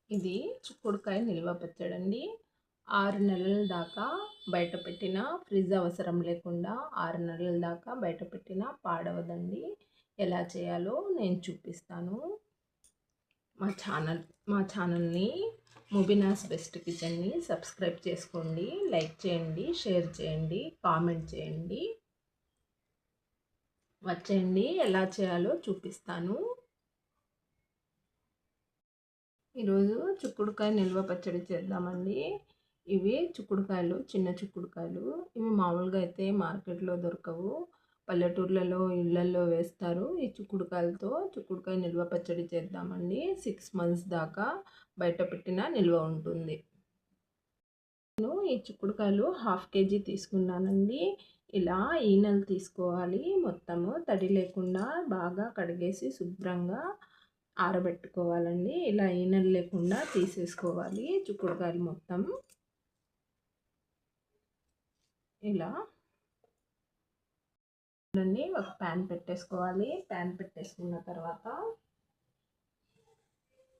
ఇది చిక్కుడుకాయ నిల్వ పచ్చడండి. 6 నెలల దాకా బయట పెట్టినా ఫ్రిడ్జ్ అవసరం లేకుండా 6 నెలల దాకా బయట పెట్టినా పాడవదండి. ఎలా చేయాలో నేను చూపిస్తాను. మా ఛానల్ని ముబినాస్ బెస్ట్ కిచెన్ని సబ్స్క్రైబ్ చేసుకోండి, లైక్ చేయండి, షేర్ చేయండి, కామెంట్ చేయండి. వచ్చేయండి ఎలా చేయాలో చూపిస్తాను. ఈరోజు చిక్కుడుకాయ నిల్వ పచ్చడి చేద్దామండి. ఇవి చిక్కుడుకాయలు, చిన్న చిక్కుడుకాయలు. ఇవి మామూలుగా అయితే మార్కెట్లో దొరకవు, పల్లెటూర్లలో ఇళ్ళల్లో వేస్తారు. ఈ చిక్కుడుకాయలతో చిక్కుడుకాయ నిల్వ పచ్చడి చేద్దామండి. 6 మంత్స్ దాకా బయట పెట్టిన నిల్వ ఉంటుంది. నేను ఈ చిక్కుడుకాయలు 1/2 కేజీ తీసుకున్నానండి. ఇలా ఈనెలు తీసుకోవాలి. మొత్తము తడి లేకుండా బాగా కడిగేసి శుభ్రంగా ఆరబెట్టుకోవాలండి. ఇలా ఈనెలు లేకుండా తీసేసుకోవాలి చిక్కుడుకాయలు మొత్తం. ఇలా ఒక ప్యాన్ పెట్టేసుకోవాలి. ప్యాన్ పెట్టేసుకున్న తర్వాత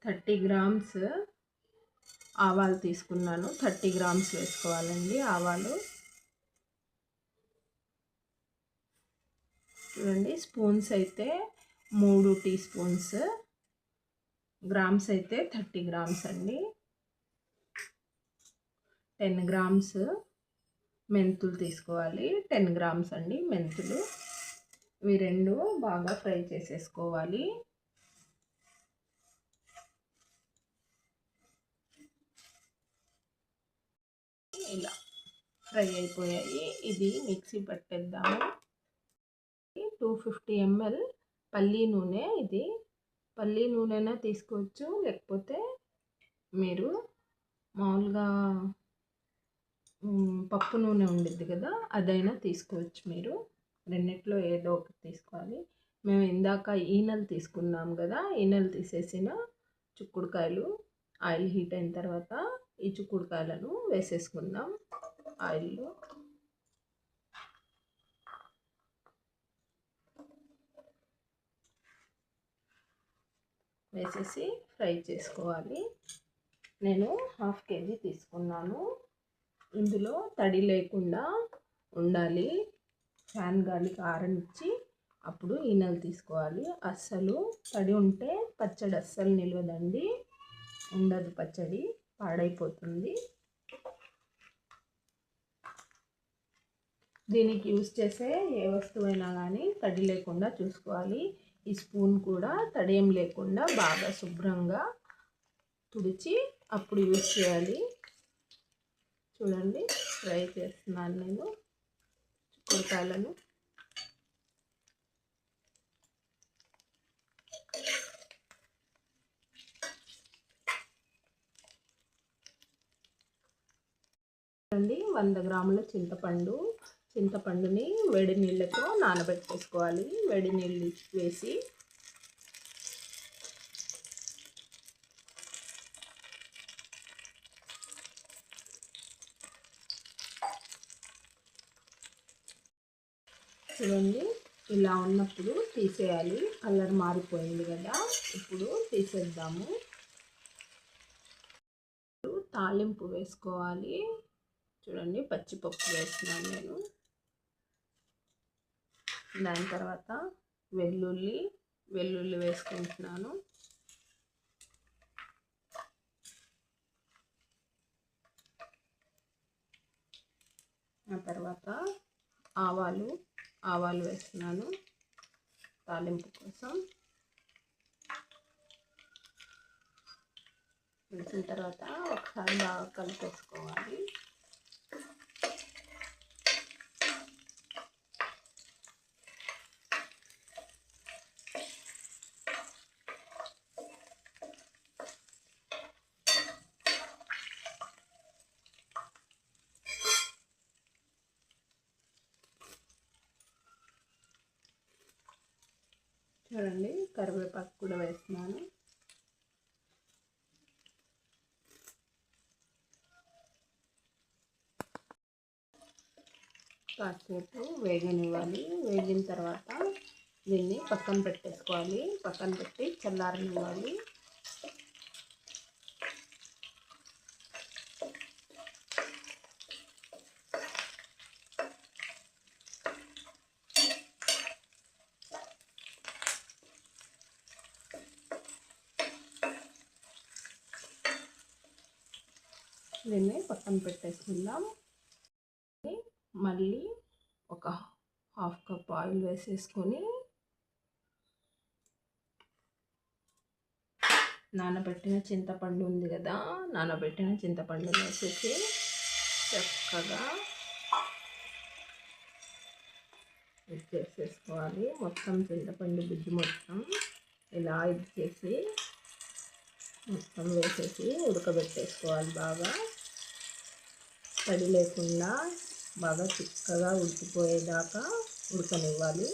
30 గ్రామ్స్ ఆవాలు తీసుకున్నాను. 30 గ్రామ్స్ వేసుకోవాలండి ఆవాలు. చూడండి, స్పూన్స్ అయితే 3 టీ స్పూన్స్, గ్రామ్స్ అయితే 30 గ్రామ్స్ అండి. 10 గ్రామ్స్ మెంతులు తీసుకోవాలి. 10 గ్రామ్స్ అండి మెంతులు. ఇవి రెండు బాగా ఫ్రై చేసేసుకోవాలి. ఇలా ఫ్రై అయిపోయాయి. ఇది మిక్సీ పట్టేద్దాము. 250 ml పల్లి నూనె. ఇది పల్లి నూనెనా తీసుకోవచ్చు, లేకపోతే మీరు మామూలుగా పప్పు నూనె ఉండిద్ది కదా, అదైనా తీసుకోవచ్చు. మీరు రెండిట్లో ఏదో ఒకటి తీసుకోవాలి. మేము ఇందాక ఈనెలు తీసుకున్నాం కదా, ఈనెలు తీసేసిన చిక్కుడుకాయలు ఆయిల్ హీట్ అయిన తర్వాత ఈ చిక్కుడుకాయలను వేసేసుకుందాం ఆయిల్లో. వేసేసి ఫ్రై చేసుకోవాలి. నేను 1/2 కేజీ తీసుకున్నాను. ఇందులో తడి లేకుండా ఉండాలి. ఫ్యాన్ గాలికి ఆరనిచ్చి అప్పుడు ఈనెలు తీసుకోవాలి. అస్సలు తడి ఉంటే పచ్చడి అస్సలు నిలవదండి, ఉండదు, పచ్చడి పాడైపోతుంది. దీనికి యూజ్ చేసే ఏ వస్తువైనా కానీ తడి లేకుండా చూసుకోవాలి. ఈ స్పూన్ కూడా తడేం లేకుండా బాగా శుభ్రంగా తుడిచి అప్పుడు యూజ్ చేయాలి. చూడండి, ఫ్రై చేస్తున్నాను నేను చిక్కుడుకాయలను. చూడండి, 100 గ్రాముల చింతపండుని వేడి నీళ్ళతో నానబెట్టేసుకోవాలి. వేడి నీళ్ళు వేసి చూడండి, ఇలా ఉన్నప్పుడు తీసేయాలి. కలర్ మారిపోయింది కదా, ఇప్పుడు తీసేద్దాము. తాలింపు వేసుకోవాలి. చూడండి, పచ్చిపప్పు వేస్తున్నాను నేను. దాని తర్వాత వెల్లుల్లి వేసుకుంటున్నాను. ఆ తర్వాత ఆవాలు వేస్తున్నాను తాలింపు కోసం. వేసిన తర్వాత ఒకసారి బాగా కలిపేసుకోవాలి. చూడండి, కరివేపాకు కూడా వేస్తున్నాను. కాసేపు వేగనివ్వాలి. వేగిన తర్వాత దీన్ని పక్కన పెట్టేసుకోవాలి. పక్కన పెట్టి చల్లారనివ్వాలి. దీన్ని పక్కన పెట్టేసుకుందాం. మళ్ళీ ఒక హాఫ్ కప్ ఆయిల్ వేసేసుకొని నానబెట్టిన చింతపండు ఉంది కదా, నానబెట్టిన చింతపండు వేసేసి చక్కగా ఇది చేసేసుకోవాలి. మొత్తం చింతపండు గుజ్జు మొత్తం ఇలా ఇది చేసి మొత్తం వేసేసి ఉడకబెట్టేసుకోవాలి. బాగా తడి లేకుండా బాగా చిక్కగా ఉడికిపోయేదాకా ఉడకనివ్వాలి.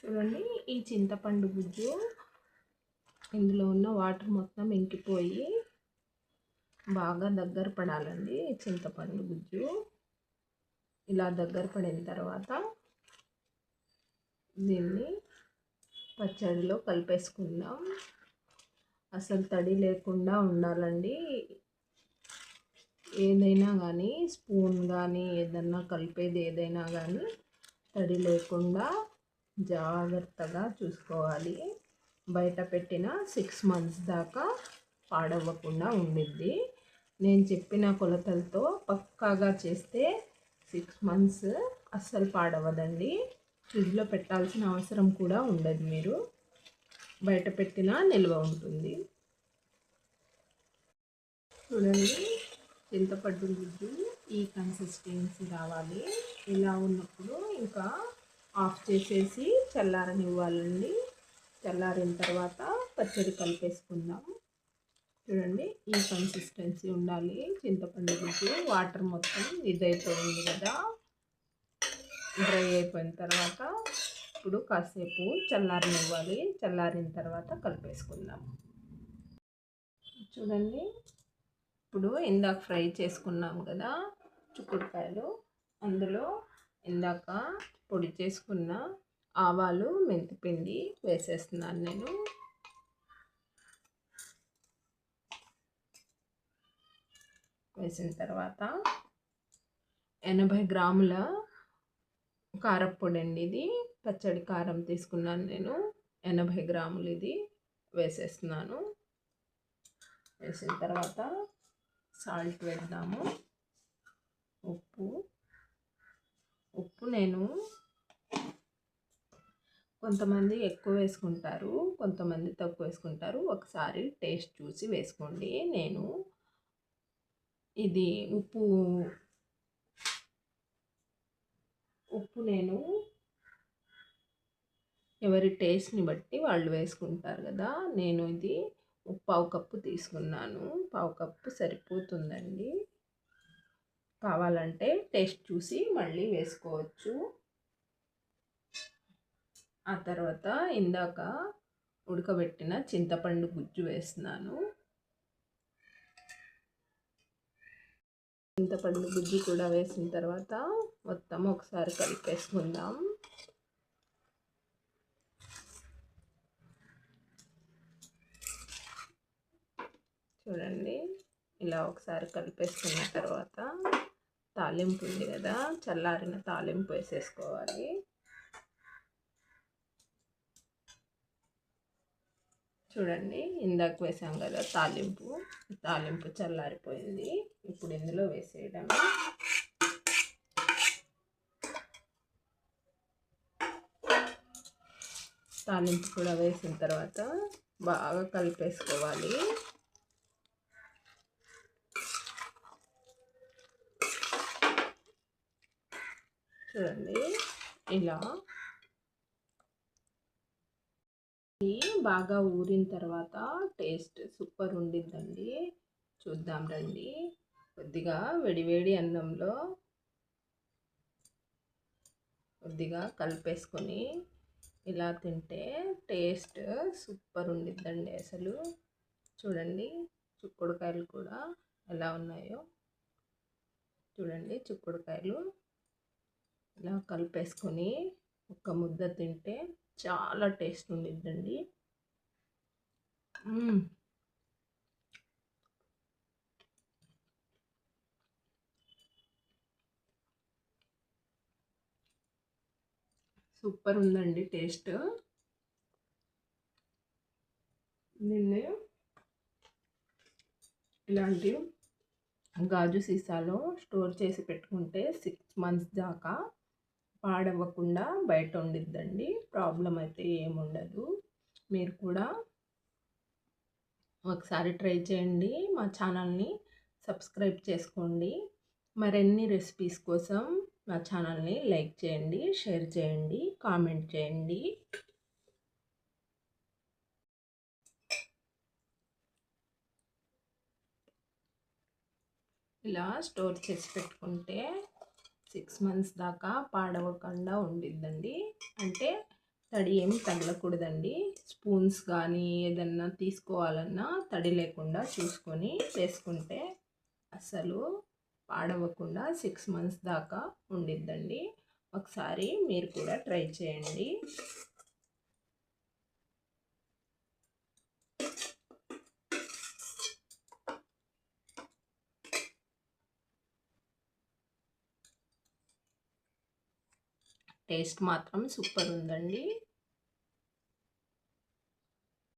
చూడండి, ఈ చింతపండు గుజ్జు ఇందులో ఉన్న వాటర్ మొత్తం ఇంకిపోయి బాగా దగ్గర పడాలండి. చింతపండు గుజ్జు ఇలా దగ్గర పడిన తర్వాత దీన్ని పచ్చడిలో కలిపేసుకుందాం. అసలు తడి లేకుండా ఉండాలండి. ఏదైనా కానీ స్పూన్ కానీ ఏదన్నా కలిపేది ఏదైనా కానీ తడి లేకుండా జాగ్రత్తగా చూసుకోవాలి. బయట పెట్టిన 6 months దాకా పాడవ్వకుండా ఉండిద్ది. నేను చెప్పిన కొలతలతో పక్కాగా చేస్తే 6 months అస్సలు పాడవదండి. ఫ్రిడ్జ్లో పెట్టాల్సిన అవసరం కూడా ఉండదు. మీరు బయట పెట్టినా నిల్వ ఉంటుంది. చూడండి, చింతపండు గుజ్జు ఈ కన్సిస్టెన్సీ రావాలి. ఇలా ఉన్నప్పుడు ఇంకా ఆఫ్ చేసేసి చల్లారనివ్వాలండి. చల్లారిన తర్వాత పచ్చడి కలిపేసుకుందాం. చూడండి, ఈ కన్సిస్టెన్సీ ఉండాలి. చింతపండు గుజ్జు వాటర్ మొత్తం ఇదైపోయింది కదా, డ్రై అయిపోయిన తర్వాత ఇప్పుడు కాసేపు చల్లారనివ్వాలి. చల్లారిన తర్వాత కలిపేసుకుందాం. చూడండి, ఇప్పుడు ఇందాక ఫ్రై చేసుకున్నాం కదా చిక్కుడుకాయలు, అందులో ఇందాక పొడి చేసుకున్న ఆవాలు మెంతిపిండి వేసేస్తున్నాను నేను. వేసిన తర్వాత 80 గ్రాముల కారప్పొడి అండి. ఇది పచ్చడి కారం తీసుకున్నాను నేను. 80 గ్రాములు ఇది వేసేస్తున్నాను. వేసిన తర్వాత సాల్ట్ వేద్దాము. ఉప్పు నేను కొంతమంది ఎక్కువ వేసుకుంటారు, కొంతమంది తక్కువ వేసుకుంటారు. ఒకసారి టేస్ట్ చూసి వేసుకోండి. నేను ఇది ఉప్పు నేను ఎవరి టేస్ట్ని బట్టి వాళ్ళు వేసుకుంటారు కదా. నేను ఇది 1/4 కప్పు తీసుకున్నాను. 1/4 కప్పు సరిపోతుందండి. కావాలంటే టేస్ట్ చూసి మళ్ళీ వేసుకోవచ్చు. ఆ తర్వాత ఇందాక ఉడకబెట్టిన చింతపండు గుజ్జు వేస్తున్నాను. చింతపండు గుజ్జు కూడా వేసిన తర్వాత మొత్తం ఒకసారి కలిపేసుకుందాం. చూడండి, ఇలా ఒకసారి కలిపేసుకున్న తర్వాత తాలింపు ఉంది కదా, చల్లారిన తాలింపు వేసేసుకోవాలి. చూడండి, ఇందాక వేసాం కదా తాలింపు చల్లారిపోయింది. ఇప్పుడు ఇందులో వేసేయడం. తాలింపు కూడా వేసిన తర్వాత బాగా కలిపేసుకోవాలి. చూడండి, ఇలా బాగా ఊరిన తర్వాత టేస్ట్ సూపర్ ఉండిద్దండి. చూద్దాం రండి. కొద్దిగా వేడివేడి అన్నంలో కొద్దిగా కలిపేసుకొని ఇలా తింటే టేస్ట్ సూపర్ ఉండిద్దండి అసలు. చూడండి, చిక్కుడుకాయలు కూడా ఎలా ఉన్నాయో చూడండి. చిక్కుడుకాయలు ఇలా కలిపేసుకొని ఒక ముద్ద తింటే చాలా టేస్ట్ ఉండిద్దండి. సూపర్ ఉందండి టేస్ట్. దీన్ని ఇలాంటి గాజు సీసాలో స్టోర్ చేసి పెట్టుకుంటే 6 మంత్స్ దాకా పాడవ్వకుండా బయట ఉండిద్దండి. ప్రాబ్లం అయితే ఏముండదు. మీరు కూడా ఒకసారి ట్రై చేయండి. మా ఛానల్ని సబ్స్క్రైబ్ చేసుకోండి. మరిన్ని రెసిపీస్ కోసం మా ఛానల్ని లైక్ చేయండి, షేర్ చేయండి, కామెంట్ చేయండి. ఇలా స్టోర్ చేసి పెట్టుకుంటే 6 మంత్స్ దాకా పాడవకుండా ఉండిద్దండి. అంటే తడి ఏమి తగలకూడదండి. స్పూన్స్ కానీ ఏదన్నా తీసుకోవాలన్నా తడి లేకుండా చూసుకొని చేసుకుంటే అసలు పాడవకుండా 6 మంత్స్ దాకా ఉండిద్దండి. ఒకసారి మీరు కూడా ట్రై చేయండి. టేస్ట్ మాత్రం సూపర్ ఉందండి.